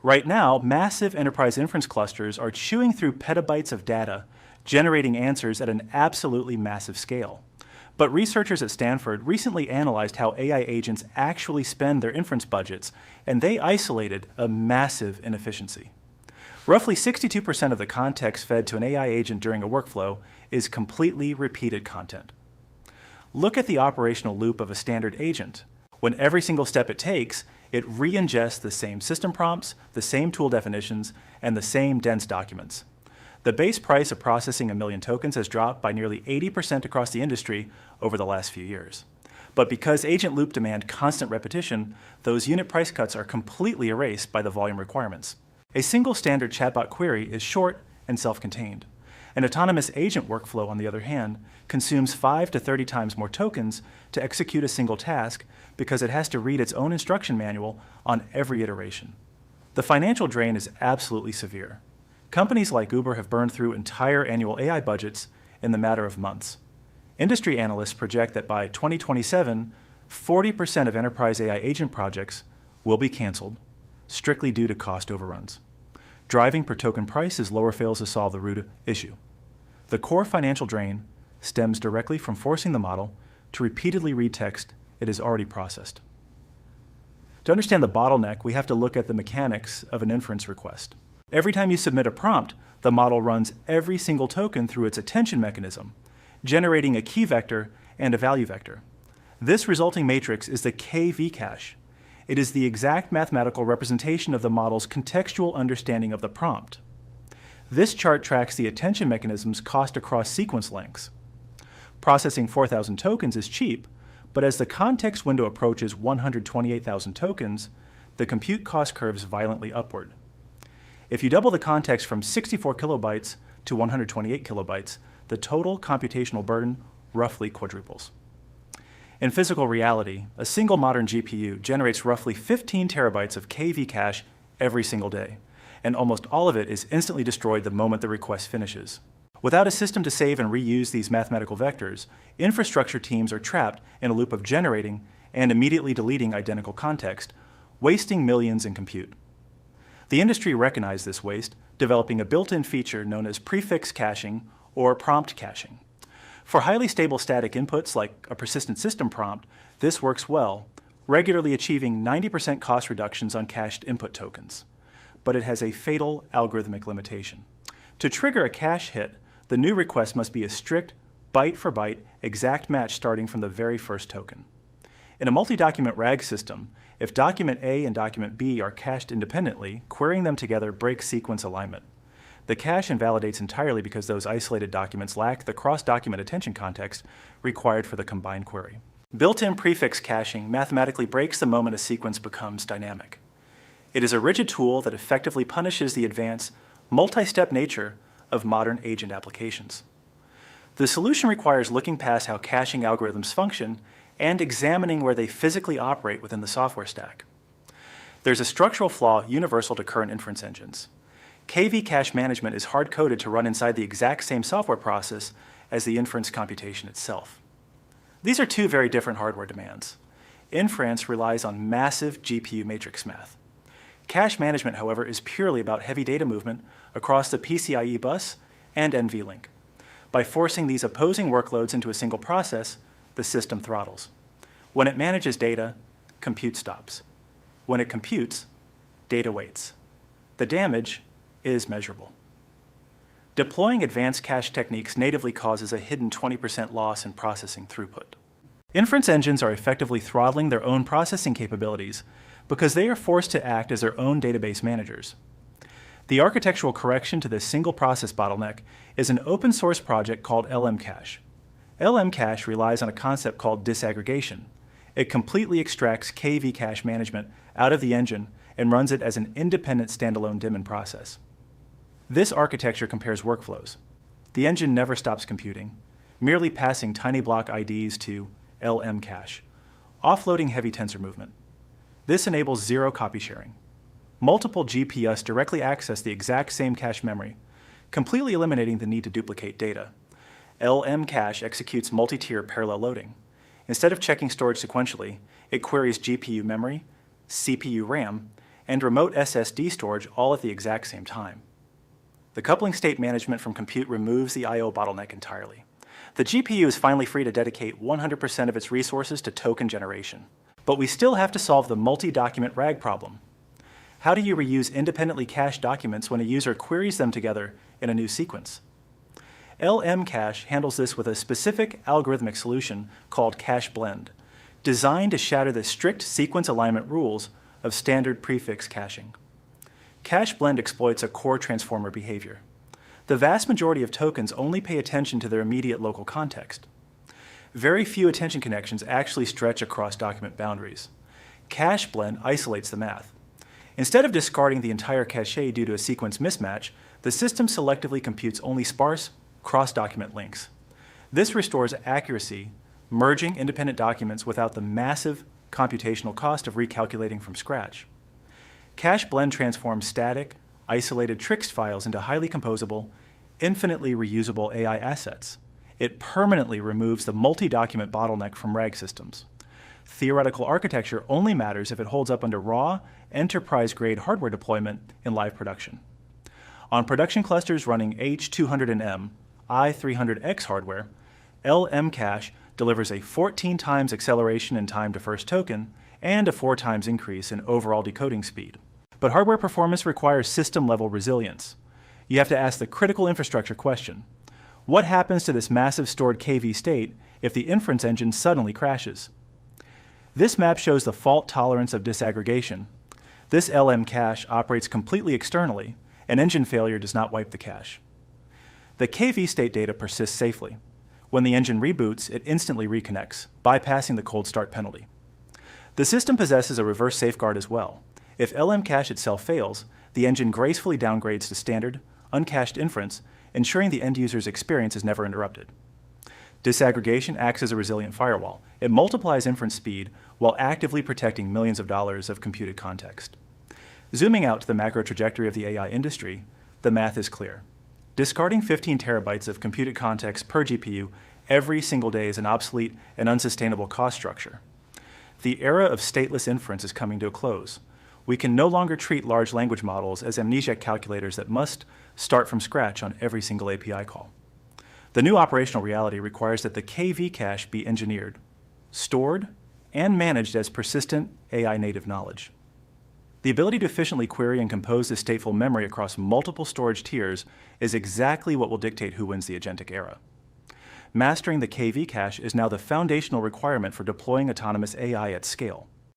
Right now, massive enterprise inference clusters are chewing through petabytes of data, generating answers at an absolutely massive scale. But researchers at Stanford recently analyzed how AI agents actually spend their inference budgets, and they isolated a massive inefficiency. Roughly 62% of the context fed to an AI agent during a workflow is completely repeated content. Look at the operational loop of a standard agent. When every single step it takes, it re-ingests the same system prompts, the same tool definitions, and the same dense documents. The base price of processing 1 million tokens has dropped by nearly 80% across the industry over the last few years. But because agent loop demand constant repetition, those unit price cuts are completely erased by the volume requirements. A single standard chatbot query is short and self-contained. An autonomous agent workflow, on the other hand, consumes 5 to 30 times more tokens to execute a single task because it has to read its own instruction manual on every iteration. The financial drain is absolutely severe. Companies like Uber have burned through entire annual AI budgets in the matter of months. Industry analysts project that by 2027, 40% of enterprise AI agent projects will be canceled, strictly due to cost overruns. Driving per token price lower fails to solve the root issue. The core financial drain stems directly from forcing the model to repeatedly read text it has already processed. To understand the bottleneck, we have to look at the mechanics of an inference request. Every time you submit a prompt, the model runs every single token through its attention mechanism, generating a key vector and a value vector. This resulting matrix is the KV cache. It is the exact mathematical representation of the model's contextual understanding of the prompt. This chart tracks the attention mechanism's cost across sequence lengths. Processing 4,000 tokens is cheap, but as the context window approaches 128,000 tokens, the compute cost curves violently upward. If you double the context from 64 kilobytes to 128 kilobytes, the total computational burden roughly quadruples. In physical reality, a single modern GPU generates roughly 15 terabytes of KV cache every single day, and almost all of it is instantly destroyed the moment the request finishes. Without a system to save and reuse these mathematical vectors, infrastructure teams are trapped in a loop of generating and immediately deleting identical context, wasting millions in compute. The industry recognized this waste, developing a built-in feature known as prefix caching or prompt caching. For highly stable static inputs like a persistent system prompt, this works well, regularly achieving 90% cost reductions on cached input tokens. But it has a fatal algorithmic limitation. To trigger a cache hit, the new request must be a strict byte-for-byte exact match starting from the very first token. In a multi-document RAG system, if document A and document B are cached independently, querying them together breaks sequence alignment. The cache invalidates entirely because those isolated documents lack the cross-document attention context required for the combined query. Built-in prefix caching mathematically breaks the moment a sequence becomes dynamic. It is a rigid tool that effectively punishes the advanced, multi-step nature of modern agent applications. The solution requires looking past how caching algorithms function and examining where they physically operate within the software stack. There's a structural flaw universal to current inference engines. KV cache management is hard-coded to run inside the exact same software process as the inference computation itself. These are two very different hardware demands. Inference relies on massive GPU matrix math. Cache management, however, is purely about heavy data movement across the PCIe bus and NVLink. By forcing these opposing workloads into a single process, the system throttles. When it manages data, compute stops. When it computes, data waits. The damage is measurable. Deploying advanced cache techniques natively causes a hidden 20% loss in processing throughput. Inference engines are effectively throttling their own processing capabilities because they are forced to act as their own database managers. The architectural correction to this single process bottleneck is an open source project called LMCache. LMCache relies on a concept called disaggregation. It completely extracts KV cache management out of the engine and runs it as an independent standalone daemon process. This architecture compares workflows. The engine never stops computing, merely passing tiny block IDs to LMCache, offloading heavy tensor movement. This enables zero copy sharing. Multiple GPUs directly access the exact same cache memory, completely eliminating the need to duplicate data. LMCache executes multi-tier parallel loading. Instead of checking storage sequentially, it queries GPU memory, CPU RAM, and remote SSD storage all at the exact same time. The coupling state management from compute removes the I/O bottleneck entirely. The GPU is finally free to dedicate 100% of its resources to token generation. But we still have to solve the multi-document RAG problem. How do you reuse independently cached documents when a user queries them together in a new sequence? LMCache handles this with a specific algorithmic solution called CacheBlend, designed to shatter the strict sequence alignment rules of standard prefix caching. CacheBlend exploits a core transformer behavior. The vast majority of tokens only pay attention to their immediate local context. Very few attention connections actually stretch across document boundaries. CacheBlend isolates the math. Instead of discarding the entire cache due to a sequence mismatch, the system selectively computes only sparse, cross-document links. This restores accuracy, merging independent documents without the massive computational cost of recalculating from scratch. CacheBlend transforms static, isolated TXT files into highly composable, infinitely reusable AI assets. It permanently removes the multi-document bottleneck from RAG systems. Theoretical architecture only matters if it holds up under raw, enterprise-grade hardware deployment in live production. On production clusters running H200M, i300X hardware, LMCache delivers a 14 times acceleration in time to first token and a 4 times increase in overall decoding speed. But hardware performance requires system-level resilience. You have to ask the critical infrastructure question. What happens to this massive stored KV state if the inference engine suddenly crashes? This map shows the fault tolerance of disaggregation. This LMCache operates completely externally, and engine failure does not wipe the cache. The KV state data persists safely. When the engine reboots, it instantly reconnects, bypassing the cold start penalty. The system possesses a reverse safeguard as well. If LMCache itself fails, the engine gracefully downgrades to standard, uncached inference, ensuring the end user's experience is never interrupted. Disaggregation acts as a resilient firewall. It multiplies inference speed while actively protecting millions of dollars of computed context. Zooming out to the macro trajectory of the AI industry, the math is clear. Discarding 15 terabytes of computed context per GPU every single day is an obsolete and unsustainable cost structure. The era of stateless inference is coming to a close. We can no longer treat large language models as amnesiac calculators that must start from scratch on every single API call. The new operational reality requires that the KV cache be engineered, stored, and managed as persistent AI-native knowledge. The ability to efficiently query and compose this stateful memory across multiple storage tiers is exactly what will dictate who wins the agentic era. Mastering the KV cache is now the foundational requirement for deploying autonomous AI at scale.